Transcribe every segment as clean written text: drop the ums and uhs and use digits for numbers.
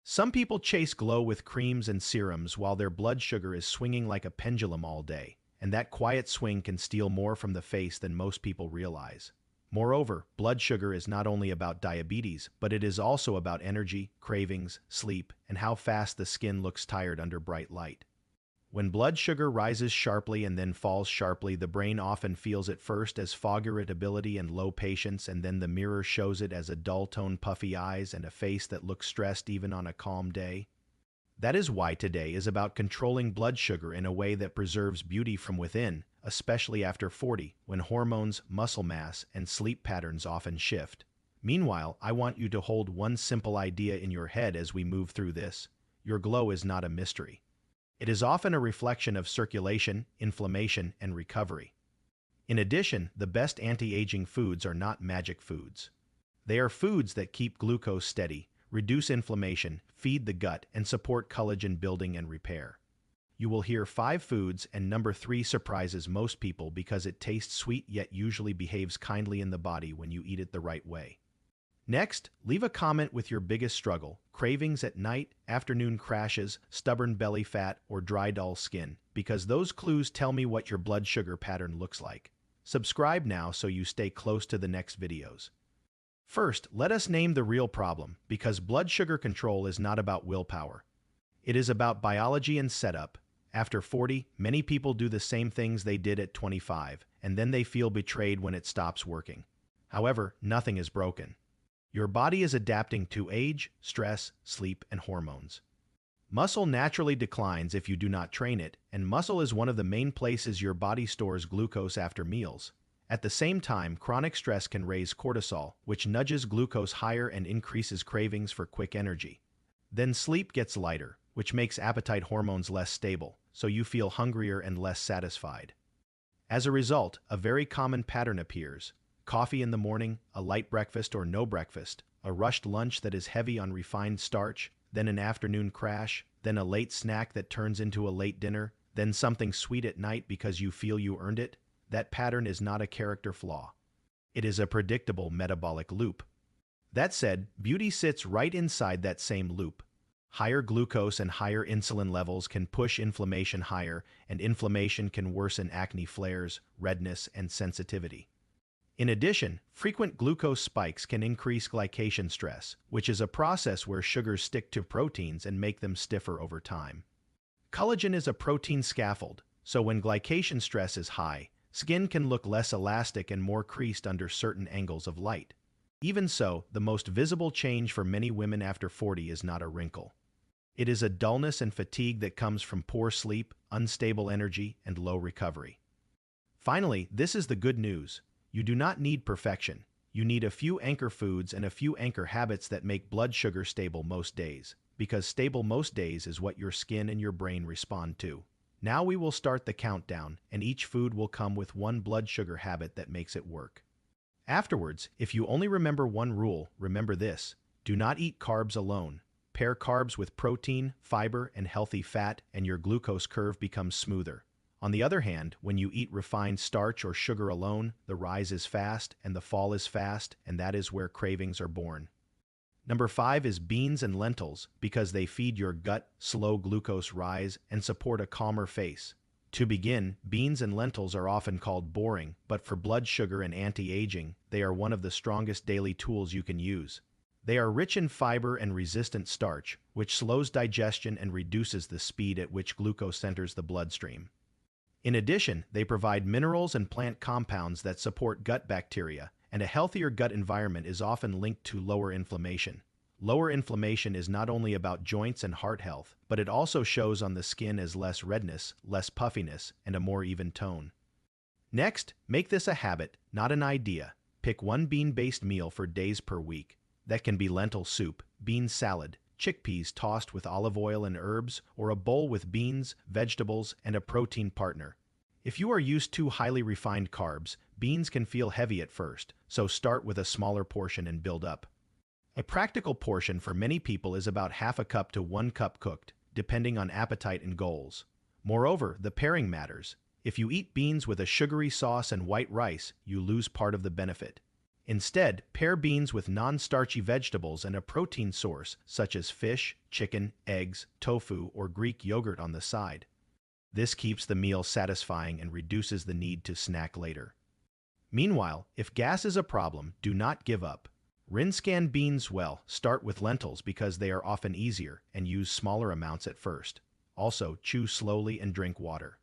Some people chase glow with creams and serums while their blood sugar is swinging like a pendulum all day, and that quiet swing can steal more from the face than most people realize. Moreover, blood sugar is not only about diabetes, but it is also about energy, cravings, sleep, and how fast the skin looks tired under bright light. When blood sugar rises sharply and then falls sharply, the brain often feels it first as fog irritability and low patience, and then the mirror shows it as a dull-toned puffy eyes and a face that looks stressed even on a calm day. That is why today is about controlling blood sugar in a way that preserves beauty from within, especially after 40, when hormones, muscle mass, and sleep patterns often shift. Meanwhile, I want you to hold one simple idea in your head as we move through this. Your glow is not a mystery. It is often a reflection of circulation, inflammation, and recovery. In addition, the best anti-aging foods are not magic foods. They are foods that keep glucose steady, reduce inflammation, feed the gut, and support collagen building and repair. You will hear 5 foods, and number 3 surprises most people because it tastes sweet yet usually behaves kindly in the body when you eat it the right way. Next, leave a comment with your biggest struggle: cravings at night, afternoon crashes, stubborn belly fat, or dry dull skin, because those clues tell me what your blood sugar pattern looks like. Subscribe now so you stay close to the next videos. First, let us name the real problem, because blood sugar control is not about willpower. It is about biology and setup. After 40, many people do the same things they did at 25, and then they feel betrayed when it stops working. However, nothing is broken. Your body is adapting to age, stress, sleep, and hormones. Muscle naturally declines if you do not train it, and muscle is one of the main places your body stores glucose after meals. At the same time, chronic stress can raise cortisol, which nudges glucose higher and increases cravings for quick energy. Then sleep gets lighter, which makes appetite hormones less stable, so you feel hungrier and less satisfied. As a result, a very common pattern appears: coffee in the morning, a light breakfast or no breakfast, a rushed lunch that is heavy on refined starch, then an afternoon crash, then a late snack that turns into a late dinner, then something sweet at night because you feel you earned it. That pattern is not a character flaw. It is a predictable metabolic loop. That said, beauty sits right inside that same loop. Higher glucose and higher insulin levels can push inflammation higher, and inflammation can worsen acne flares, redness, and sensitivity. In addition, frequent glucose spikes can increase glycation stress, which is a process where sugars stick to proteins and make them stiffer over time. Collagen is a protein scaffold, so when glycation stress is high, skin can look less elastic and more creased under certain angles of light. Even so, the most visible change for many women after 40 is not a wrinkle. It is a dullness and fatigue that comes from poor sleep, unstable energy, and low recovery. Finally, this is the good news. You do not need perfection. You need a few anchor foods and a few anchor habits that make blood sugar stable most days, because stable most days is what your skin and your brain respond to. Now we will start the countdown, and each food will come with one blood sugar habit that makes it work. Afterwards, if you only remember one rule, remember this: do not eat carbs alone. Pair carbs with protein, fiber, and healthy fat, and your glucose curve becomes smoother. On the other hand, when you eat refined starch or sugar alone, the rise is fast and the fall is fast, and that is where cravings are born. Number 5 is beans and lentils, because they feed your gut, slow glucose rise, and support a calmer face. To begin, beans and lentils are often called boring, but for blood sugar and anti-aging, they are one of the strongest daily tools you can use. They are rich in fiber and resistant starch, which slows digestion and reduces the speed at which glucose enters the bloodstream. In addition, they provide minerals and plant compounds that support gut bacteria, and a healthier gut environment is often linked to lower inflammation. Lower inflammation is not only about joints and heart health, but it also shows on the skin as less redness, less puffiness, and a more even tone. Next, make this a habit, not an idea. Pick one bean-based meal for days per week. That can be lentil soup, bean salad, chickpeas tossed with olive oil and herbs, or a bowl with beans, vegetables, and a protein partner. If you are used to highly refined carbs, beans can feel heavy at first, so start with a smaller portion and build up. A practical portion for many people is about half a cup to 1 cup cooked, depending on appetite and goals. Moreover, the pairing matters. If you eat beans with a sugary sauce and white rice, you lose part of the benefit. Instead, pair beans with non-starchy vegetables and a protein source such as fish, chicken, eggs, tofu, or Greek yogurt on the side. This keeps the meal satisfying and reduces the need to snack later. Meanwhile, if gas is a problem, do not give up. Rinse canned beans well. Start with lentils because they are often easier, and use smaller amounts at first. Also, chew slowly and drink water.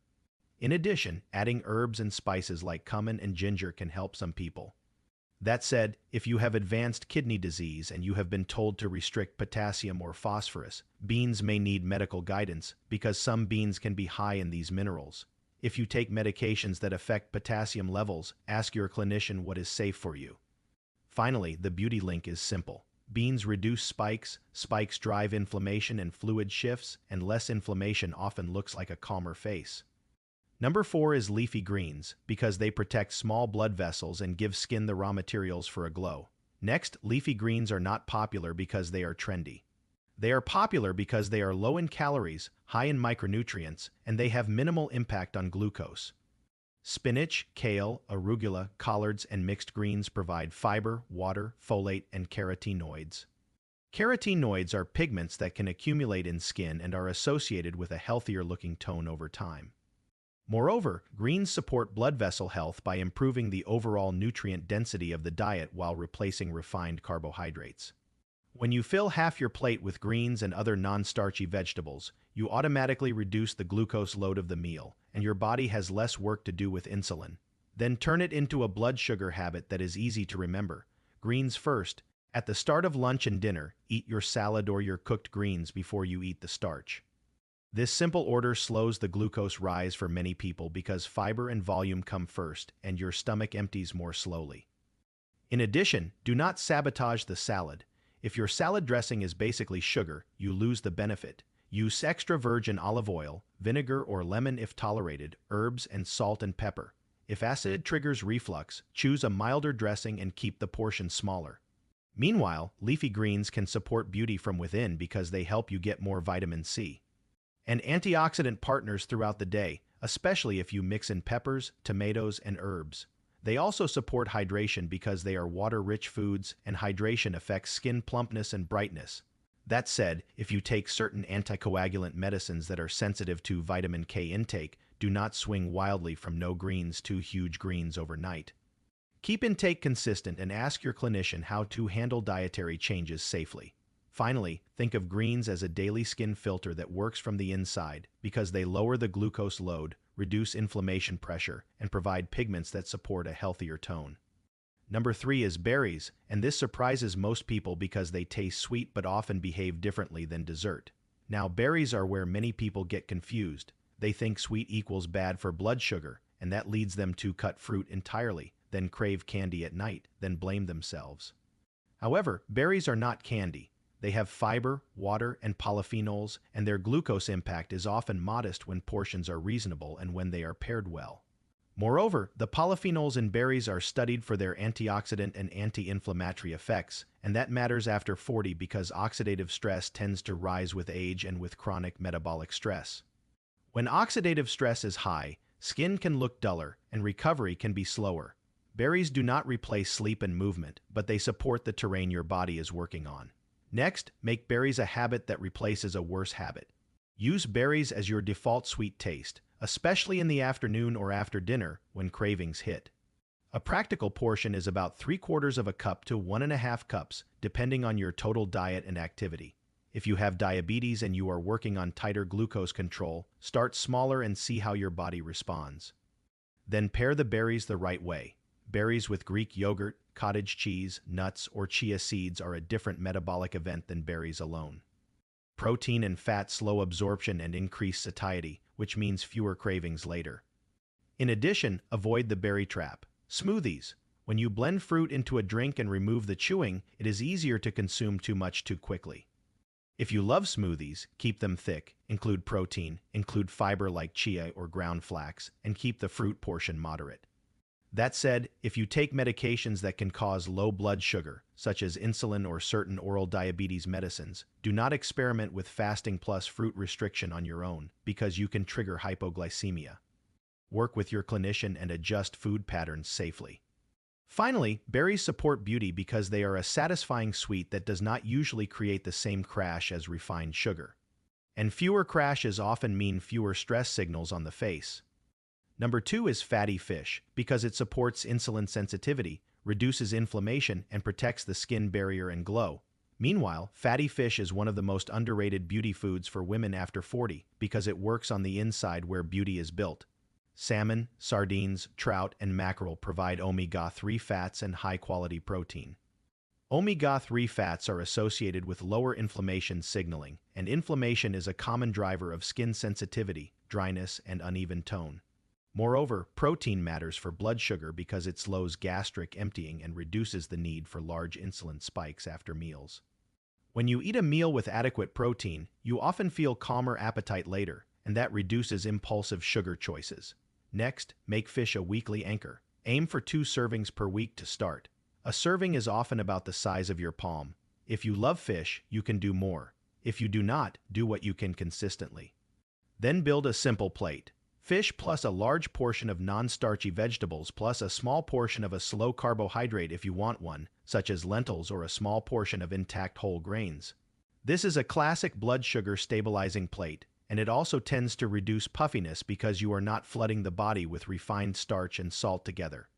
In addition, adding herbs and spices like cumin and ginger can help some people. That said, if you have advanced kidney disease and you have been told to restrict potassium or phosphorus, beans may need medical guidance because some beans can be high in these minerals. If you take medications that affect potassium levels, ask your clinician what is safe for you. Finally, the beauty link is simple. Beans reduce spikes, spikes drive inflammation and fluid shifts, and less inflammation often looks like a calmer face. Number 4 is leafy greens, because they protect small blood vessels and give skin the raw materials for a glow. Next, leafy greens are not popular because they are trendy. They are popular because they are low in calories, high in micronutrients, and they have minimal impact on glucose. Spinach, kale, arugula, collards, and mixed greens provide fiber, water, folate, and carotenoids. Carotenoids are pigments that can accumulate in skin and are associated with a healthier-looking tone over time. Moreover, greens support blood vessel health by improving the overall nutrient density of the diet while replacing refined carbohydrates. When you fill half your plate with greens and other non-starchy vegetables, you automatically reduce the glucose load of the meal, and your body has less work to do with insulin. Then turn it into a blood sugar habit that is easy to remember. Greens first. At the start of lunch and dinner, eat your salad or your cooked greens before you eat the starch. This simple order slows the glucose rise for many people because fiber and volume come first, and your stomach empties more slowly. In addition, do not sabotage the salad. If your salad dressing is basically sugar, you lose the benefit. Use extra virgin olive oil, vinegar or lemon if tolerated, herbs, and salt and pepper. If acid triggers reflux, choose a milder dressing and keep the portion smaller. Meanwhile, leafy greens can support beauty from within because they help you get more vitamin C and antioxidant partners throughout the day, especially if you mix in peppers, tomatoes, and herbs. They also support hydration because they are water-rich foods, and hydration affects skin plumpness and brightness. That said, if you take certain anticoagulant medicines that are sensitive to vitamin K intake, do not swing wildly from no greens to huge greens overnight. Keep intake consistent and ask your clinician how to handle dietary changes safely. Finally, think of greens as a daily skin filter that works from the inside because they lower the glucose load, reduce inflammation pressure, and provide pigments that support a healthier tone. Number 3 is berries, and this surprises most people because they taste sweet but often behave differently than dessert. Now, berries are where many people get confused. They think sweet equals bad for blood sugar, and that leads them to cut fruit entirely, then crave candy at night, then blame themselves. However, berries are not candy. They have fiber, water, and polyphenols, and their glucose impact is often modest when portions are reasonable and when they are paired well. Moreover, the polyphenols in berries are studied for their antioxidant and anti-inflammatory effects, and that matters after 40 because oxidative stress tends to rise with age and with chronic metabolic stress. When oxidative stress is high, skin can look duller, and recovery can be slower. Berries do not replace sleep and movement, but they support the terrain your body is working on. Next, make berries a habit that replaces a worse habit. Use berries as your default sweet taste, especially in the afternoon or after dinner when cravings hit. A practical portion is about 3/4 of a cup to 1.5 cups, depending on your total diet and activity. If you have diabetes and you are working on tighter glucose control, start smaller and see how your body responds. Then pair the berries the right way. Berries with Greek yogurt, cottage cheese, nuts, or chia seeds are a different metabolic event than berries alone. Protein and fat slow absorption and increase satiety, which means fewer cravings later. In addition, avoid the berry trap. Smoothies. When you blend fruit into a drink and remove the chewing, it is easier to consume too much too quickly. If you love smoothies, keep them thick, include protein, include fiber like chia or ground flax, and keep the fruit portion moderate. That said, if you take medications that can cause low blood sugar, such as insulin or certain oral diabetes medicines, do not experiment with fasting plus fruit restriction on your own, because you can trigger hypoglycemia. Work with your clinician and adjust food patterns safely. Finally, berries support beauty because they are a satisfying sweet that does not usually create the same crash as refined sugar. And fewer crashes often mean fewer stress signals on the face. Number 2 is fatty fish, because it supports insulin sensitivity, reduces inflammation, and protects the skin barrier and glow. Meanwhile, fatty fish is one of the most underrated beauty foods for women after 40 because it works on the inside where beauty is built. Salmon, sardines, trout, and mackerel provide omega-3 fats and high-quality protein. Omega-3 fats are associated with lower inflammation signaling, and inflammation is a common driver of skin sensitivity, dryness, and uneven tone. Moreover, protein matters for blood sugar because it slows gastric emptying and reduces the need for large insulin spikes after meals. When you eat a meal with adequate protein, you often feel calmer appetite later, and that reduces impulsive sugar choices. Next, make fish a weekly anchor. Aim for 2 servings per week to start. A serving is often about the size of your palm. If you love fish, you can do more. If you do not, do what you can consistently. Then build a simple plate. Fish plus a large portion of non-starchy vegetables plus a small portion of a slow carbohydrate if you want one, such as lentils, or a small portion of intact whole grains. This is a classic blood sugar stabilizing plate, and it also tends to reduce puffiness because you are not flooding the body with refined starch and salt together.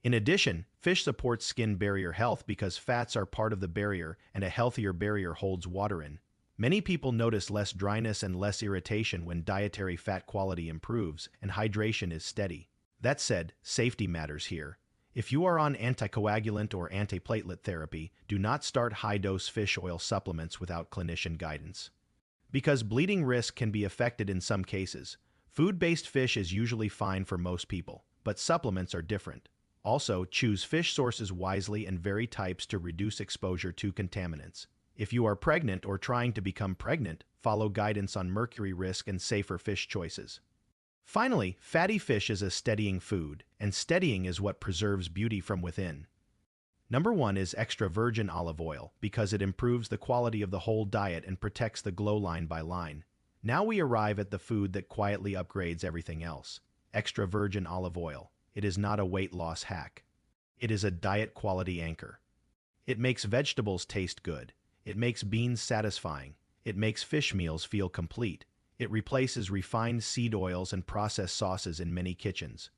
In addition, fish supports skin barrier health because fats are part of the barrier, and a healthier barrier holds water in. Many people notice less dryness and less irritation when dietary fat quality improves and hydration is steady. That said, safety matters here. If you are on anticoagulant or antiplatelet therapy, do not start high-dose fish oil supplements without clinician guidance. Because bleeding risk can be affected in some cases, food-based fish is usually fine for most people, but supplements are different. Also, choose fish sources wisely and vary types to reduce exposure to contaminants. If you are pregnant or trying to become pregnant, follow guidance on mercury risk and safer fish choices. Finally, fatty fish is a steadying food, and steadying is what preserves beauty from within. Number 1 is extra virgin olive oil because it improves the quality of the whole diet and protects the glow line by line. Now we arrive at the food that quietly upgrades everything else: extra virgin olive oil. It is not a weight loss hack. It is a diet quality anchor. It makes vegetables taste good. It makes beans satisfying. It makes fish meals feel complete. It replaces refined seed oils and processed sauces in many kitchens.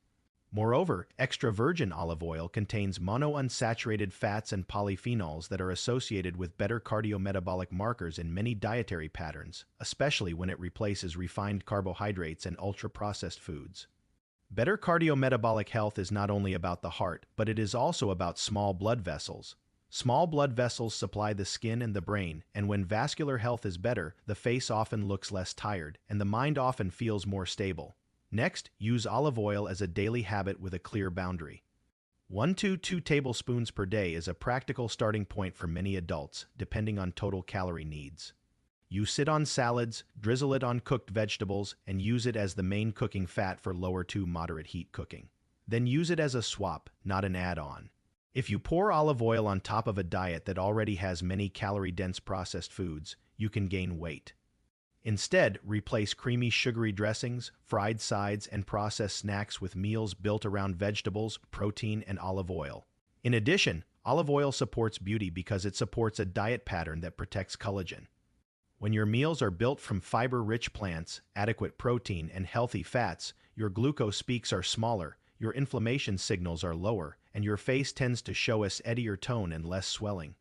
Moreover, extra virgin olive oil contains monounsaturated fats and polyphenols that are associated with better cardiometabolic markers in many dietary patterns, especially when it replaces refined carbohydrates and ultra-processed foods. Better cardiometabolic health is not only about the heart, but it is also about small blood vessels. Small blood vessels supply the skin and the brain, and when vascular health is better, the face often looks less tired, and the mind often feels more stable. Next, use olive oil as a daily habit with a clear boundary. 1 to 2 tablespoons per day is a practical starting point for many adults, depending on total calorie needs. Use it on salads, drizzle it on cooked vegetables, and use it as the main cooking fat for lower to moderate heat cooking. Then use it as a swap, not an add-on. If you pour olive oil on top of a diet that already has many calorie-dense processed foods, you can gain weight. Instead, replace creamy sugary dressings, fried sides, and processed snacks with meals built around vegetables, protein, and olive oil. In addition, olive oil supports beauty because it supports a diet pattern that protects collagen. When your meals are built from fiber-rich plants, adequate protein, and healthy fats, your glucose peaks are smaller, your inflammation signals are lower, and your face tends to show a steadier tone and less swelling.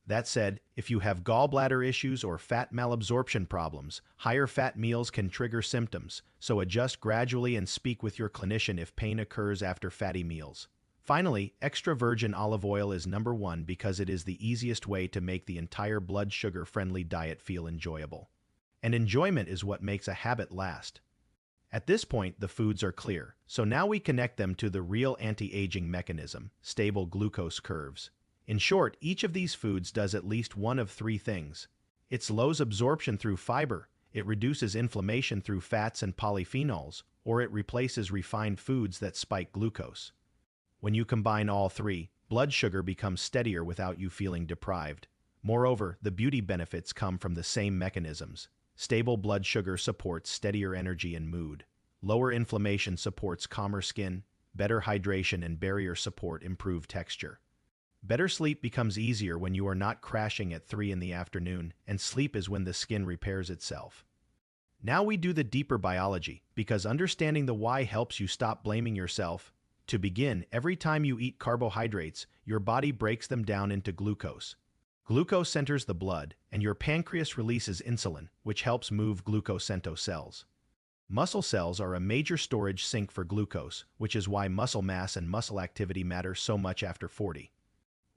That said, if you have gallbladder issues or fat malabsorption problems, higher fat meals can trigger symptoms, so adjust gradually and speak with your clinician if pain occurs after fatty meals. Finally, extra virgin olive oil is number 1 because it is the easiest way to make the entire blood sugar-friendly diet feel enjoyable. And enjoyment is what makes a habit last. At this point, the foods are clear, so now we connect them to the real anti-aging mechanism: stable glucose curves. In short, each of these foods does at least one of 3 things. It slows absorption through fiber, it reduces inflammation through fats and polyphenols, or it replaces refined foods that spike glucose. When you combine all 3, blood sugar becomes steadier without you feeling deprived. Moreover, the beauty benefits come from the same mechanisms. Stable blood sugar supports steadier energy and mood. Lower inflammation supports calmer skin. better hydration and barrier support improve texture. Better sleep becomes easier when you are not crashing at 3 in the afternoon, and sleep is when the skin repairs itself. Now we do the deeper biology, because understanding the why helps you stop blaming yourself. To begin, every time you eat carbohydrates, your body breaks them down into glucose. Glucose enters the blood, and your pancreas releases insulin, which helps move glucose into cells. Muscle cells are a major storage sink for glucose, which is why muscle mass and muscle activity matter so much after 40.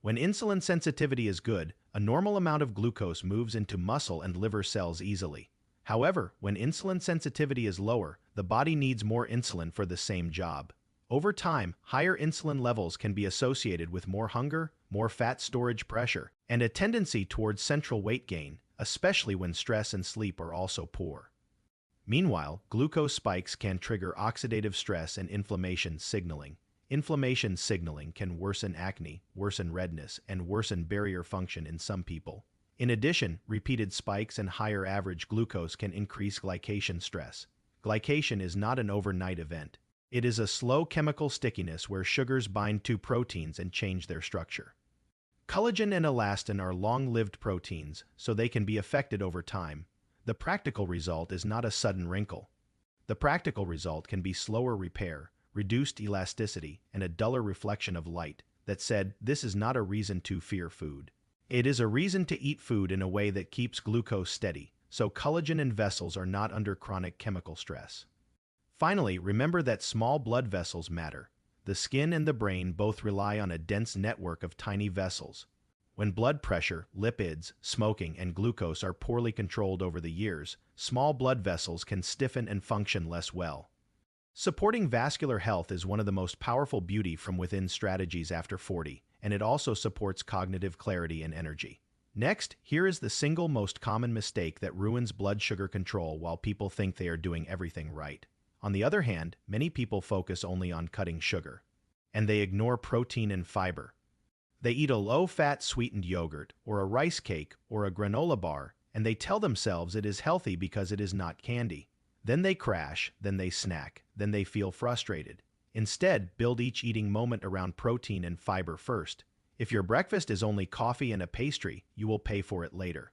When insulin sensitivity is good, a normal amount of glucose moves into muscle and liver cells easily. However, when insulin sensitivity is lower, the body needs more insulin for the same job. Over time, higher insulin levels can be associated with more hunger, more fat storage pressure, and a tendency towards central weight gain, especially when stress and sleep are also poor. Meanwhile, glucose spikes can trigger oxidative stress and inflammation signaling. Inflammation signaling can worsen acne, worsen redness, and worsen barrier function in some people. In addition, repeated spikes and higher average glucose can increase glycation stress. Glycation is not an overnight event. It is a slow chemical stickiness where sugars bind to proteins and change their structure. Collagen and elastin are long-lived proteins, so they can be affected over time. The practical result is not a sudden wrinkle. The practical result can be slower repair, reduced elasticity, and a duller reflection of light. That said, this is not a reason to fear food. It is a reason to eat food in a way that keeps glucose steady, so collagen and vessels are not under chronic chemical stress. Finally, remember that small blood vessels matter. The skin and the brain both rely on a dense network of tiny vessels. When blood pressure, lipids, smoking, and glucose are poorly controlled over the years, small blood vessels can stiffen and function less well. Supporting vascular health is one of the most powerful beauty from within strategies after 40, and it also supports cognitive clarity and energy. Next, here is the single most common mistake that ruins blood sugar control while people think they are doing everything right. On the other hand, many people focus only on cutting sugar, and they ignore protein and fiber. They eat a low-fat sweetened yogurt, or a rice cake, or a granola bar, and they tell themselves it is healthy because it is not candy. Then they crash, then they snack, then they feel frustrated. Instead, build each eating moment around protein and fiber first. If your breakfast is only coffee and a pastry, you will pay for it later.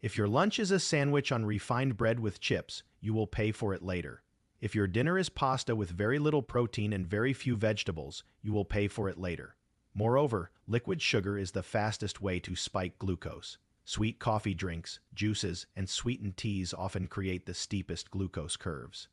If your lunch is a sandwich on refined bread with chips, you will pay for it later. If your dinner is pasta with very little protein and very few vegetables, you will pay for it later. Moreover, liquid sugar is the fastest way to spike glucose. Sweet coffee drinks, juices, and sweetened teas often create the steepest glucose curves.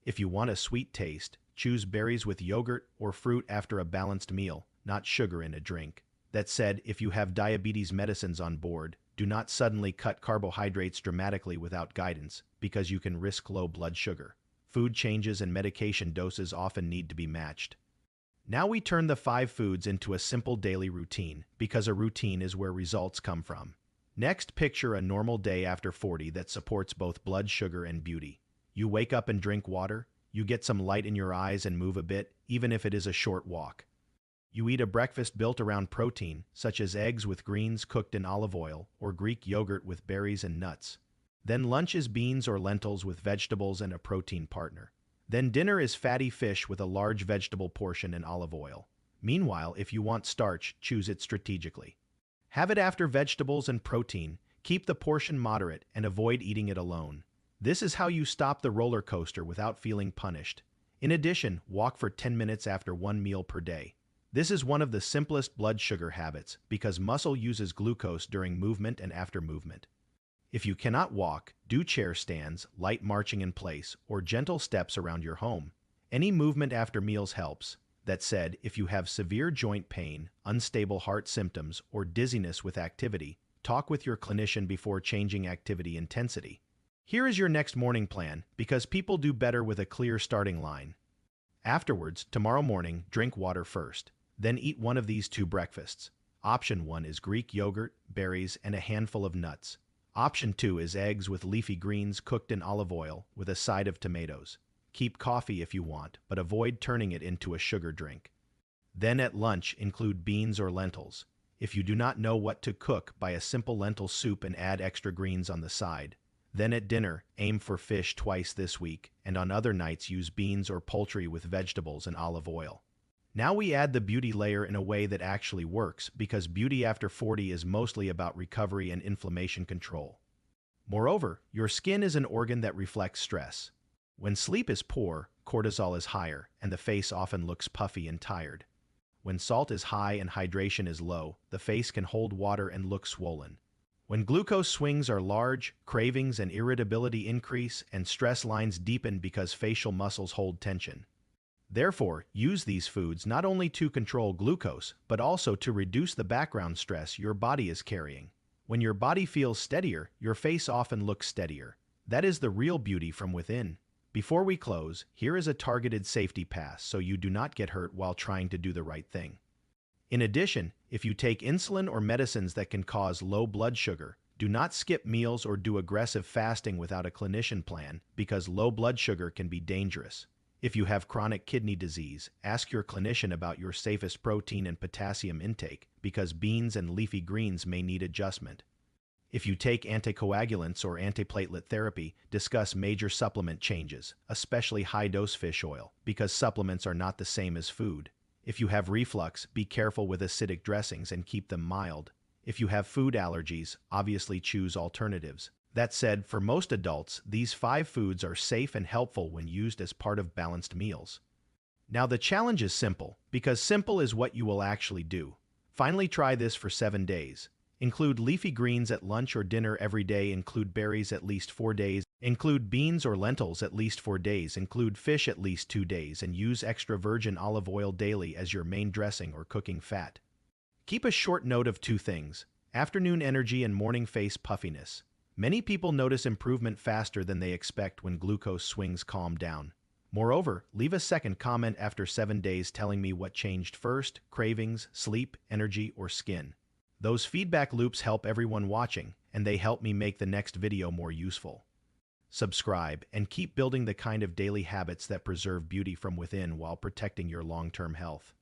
If you want a sweet taste, choose berries with yogurt or fruit after a balanced meal, not sugar in a drink. That said, if you have diabetes medicines on board, do not suddenly cut carbohydrates dramatically without guidance, because you can risk low blood sugar. Food changes and medication doses often need to be matched. Now we turn the 5 foods into a simple daily routine, because a routine is where results come from. Next, picture a normal day after 40 that supports both blood sugar and beauty. You wake up and drink water, you get some light in your eyes and move a bit, even if it is a short walk. You eat a breakfast built around protein, such as eggs with greens cooked in olive oil, or Greek yogurt with berries and nuts. Then lunch is beans or lentils with vegetables and a protein partner. Then dinner is fatty fish with a large vegetable portion and olive oil. Meanwhile, if you want starch, choose it strategically. Have it after vegetables and protein, keep the portion moderate, and avoid eating it alone. This is how you stop the roller coaster without feeling punished. In addition, walk for 10 minutes after one meal per day. This is one of the simplest blood sugar habits because muscle uses glucose during movement and after movement. If you cannot walk, do chair stands, light marching in place, or gentle steps around your home. Any movement after meals helps. That said, if you have severe joint pain, unstable heart symptoms, or dizziness with activity, talk with your clinician before changing activity intensity. Here is your next morning plan, because people do better with a clear starting line. Afterwards, tomorrow morning, drink water first. Then eat one of these 2 breakfasts. Option 1 is Greek yogurt, berries, and a handful of nuts. Option 2 is eggs with leafy greens cooked in olive oil with a side of tomatoes. Keep coffee if you want, but avoid turning it into a sugar drink. Then at lunch, include beans or lentils. If you do not know what to cook, buy a simple lentil soup and add extra greens on the side. Then at dinner, aim for fish twice this week, and on other nights use beans or poultry with vegetables and olive oil. Now we add the beauty layer in a way that actually works, because beauty after 40 is mostly about recovery and inflammation control. Moreover, your skin is an organ that reflects stress. When sleep is poor, cortisol is higher, and the face often looks puffy and tired. When salt is high and hydration is low, the face can hold water and look swollen. When glucose swings are large, cravings and irritability increase, and stress lines deepen because facial muscles hold tension. Therefore, use these foods not only to control glucose, but also to reduce the background stress your body is carrying. When your body feels steadier, your face often looks steadier. That is the real beauty from within. Before we close, here is a targeted safety pass so you do not get hurt while trying to do the right thing. In addition, if you take insulin or medicines that can cause low blood sugar, do not skip meals or do aggressive fasting without a clinician plan, because low blood sugar can be dangerous. If you have chronic kidney disease, ask your clinician about your safest protein and potassium intake, because beans and leafy greens may need adjustment. If you take anticoagulants or antiplatelet therapy, discuss major supplement changes, especially high-dose fish oil, because supplements are not the same as food. If you have reflux, be careful with acidic dressings and keep them mild. If you have food allergies, obviously choose alternatives. That said, for most adults, these 5 foods are safe and helpful when used as part of balanced meals. Now the challenge is simple, because simple is what you will actually do. Finally, try this for 7 days. Include leafy greens at lunch or dinner every day, include berries at least 4 days, include beans or lentils at least 4 days, include fish at least 2 days, and use extra virgin olive oil daily as your main dressing or cooking fat. Keep a short note of 2 things: afternoon energy and morning face puffiness. Many people notice improvement faster than they expect when glucose swings calm down. Moreover, leave a second comment after 7 days telling me what changed first: cravings, sleep, energy, or skin. Those feedback loops help everyone watching, and they help me make the next video more useful. Subscribe, and keep building the kind of daily habits that preserve beauty from within while protecting your long-term health.